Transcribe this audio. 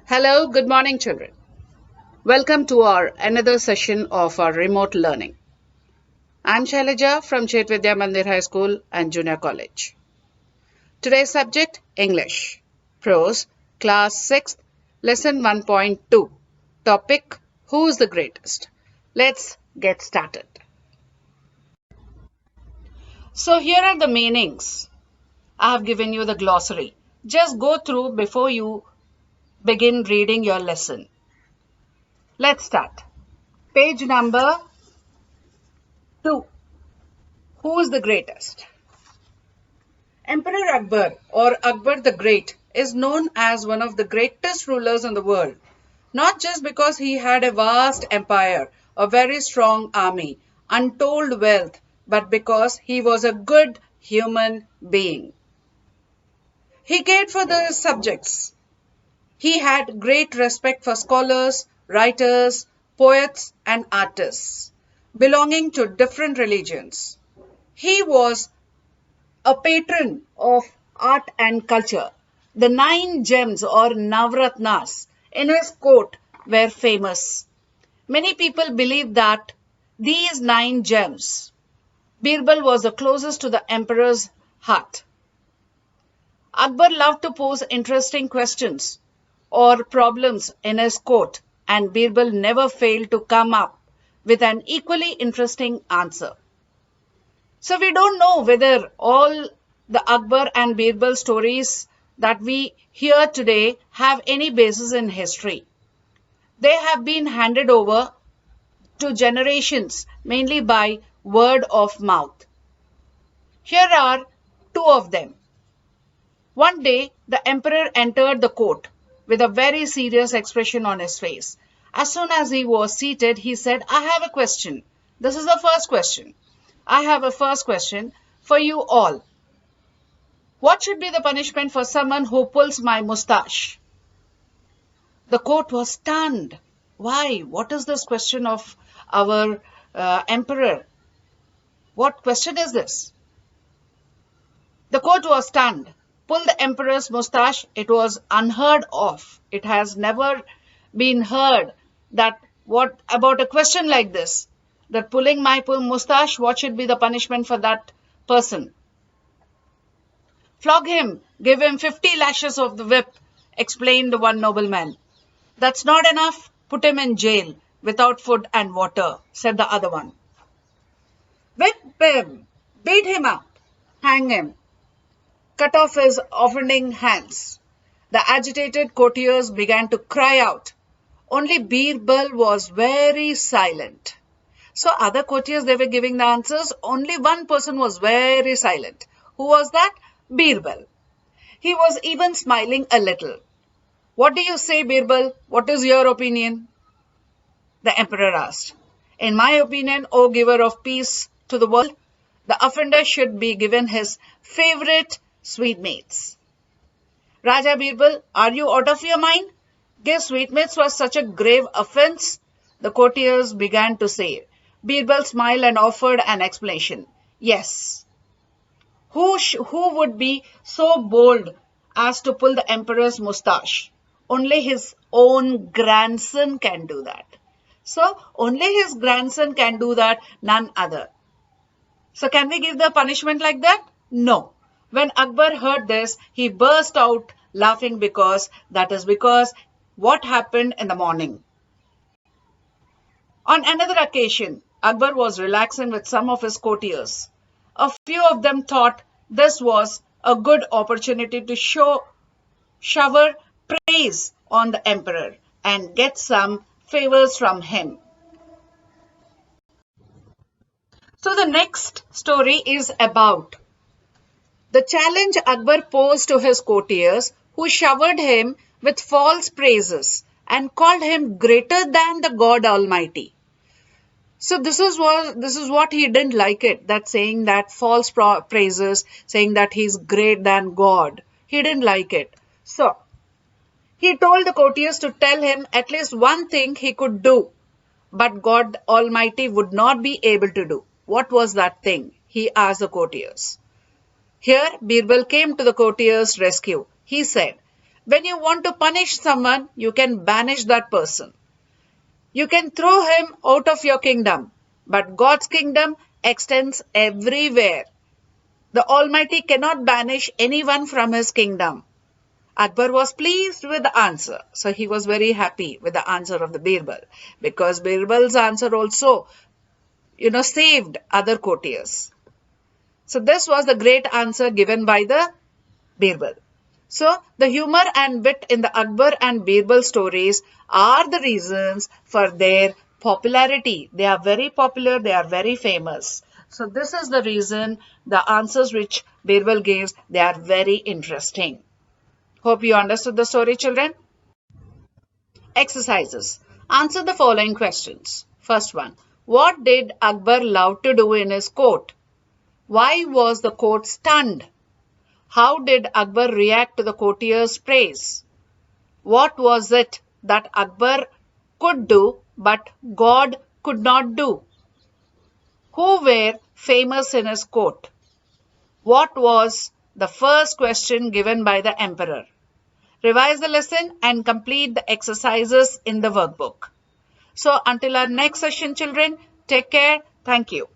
Hello, good morning, children. Welcome to our another session of our remote learning. I'm Shailaja from Chaitvidya Mandir High School and Junior College. Today's subject English, Prose, Class 6th, Lesson 1.2. Topic Who's the greatest? Let's get started. So, here are the meanings. I have given you the glossary. Just go through before you begin reading your lesson. Let's start. Page number 2. Who is the greatest? Emperor Akbar or Akbar the Great is known as one of the greatest rulers in the world, not just because he had a vast empire, a very strong army, untold wealth, but because he was a good human being. He cared for the subjects. He had great respect for scholars, writers, poets, and artists belonging to different religions. He was a patron of art and culture. The 9 gems or Navratnas in his court were famous. Many people believe that these 9 gems, Birbal was the closest to the emperor's heart. Akbar loved to pose interesting questions or problems in his court, and Birbal never failed to come up with an equally interesting answer. So we don't know whether all the Akbar and Birbal stories that we hear today have any basis in history. They have been handed over to generations mainly by word of mouth. Here are 2 of them. One day, the emperor entered the court with a very serious expression on his face. As soon as he was seated, he said, I have a question. This is the first question. I have a first question for you all. What should be the punishment for someone who pulls my moustache? The court was stunned. Why? What is this question of our emperor? What question is this? The court was stunned. Pull the emperor's moustache. It was unheard of. It has never been heard that what about a question like this? That pulling my moustache, what should be the punishment for that person? Flog him, give him 50 lashes of the whip, explained the one nobleman. That's not enough, put him in jail without food and water, said the other one. Whip him, beat him up, hang him, cut off his offending hands. The agitated courtiers began to cry out. Only Birbal was very silent. So other courtiers, they were giving the answers. Only one person was very silent. Who was that? Birbal. He was even smiling a little. What do you say, Birbal? What is your opinion? The emperor asked. In my opinion, O giver of peace to the world, the offender should be given his favorite sweetmeats. Raja Birbal, are you out of your mind? Give sweetmeats was such a grave offense, the courtiers began to say. Birbal smiled and offered an explanation. Yes. Who would be so bold as to pull the emperor's moustache? Only his own grandson can do that. So, only his grandson can do that, none other. So, can we give the punishment like that? No. When Akbar heard this, he burst out laughing because what happened in the morning. On another occasion, Akbar was relaxing with some of his courtiers. A few of them thought this was a good opportunity to shower praise on the emperor and get some favors from him. So the next story is about the challenge Akbar posed to his courtiers, who showered him with false praises and called him greater than the God Almighty. So this is what he didn't like it, that saying that false praises, saying that he's greater than God. He didn't like it. So he told the courtiers to tell him at least one thing he could do, but God Almighty would not be able to do. What was that thing? He asked the courtiers. Here, Birbal came to the courtiers' rescue. He said, When you want to punish someone, you can banish that person. You can throw him out of your kingdom, but God's kingdom extends everywhere. The Almighty cannot banish anyone from his kingdom. Akbar was pleased with the answer. So he was very happy with the answer of the Birbal, because Birbal's answer also, saved other courtiers. So this was the great answer given by the Birbal. So the humor and wit in the Akbar and Birbal stories are the reasons for their popularity. They are very popular, they are very famous. So this is the reason the answers which Birbal gives, they are very interesting. Hope you understood the story, children. Exercises. Answer the following questions. First one. What did Akbar love to do in his court? Why was the court stunned? How did Akbar react to the courtier's praise? What was it that Akbar could do but God could not do? Who were famous in his court? What was the first question given by the emperor? Revise the lesson and complete the exercises in the workbook. So until our next session, children, take care. Thank you.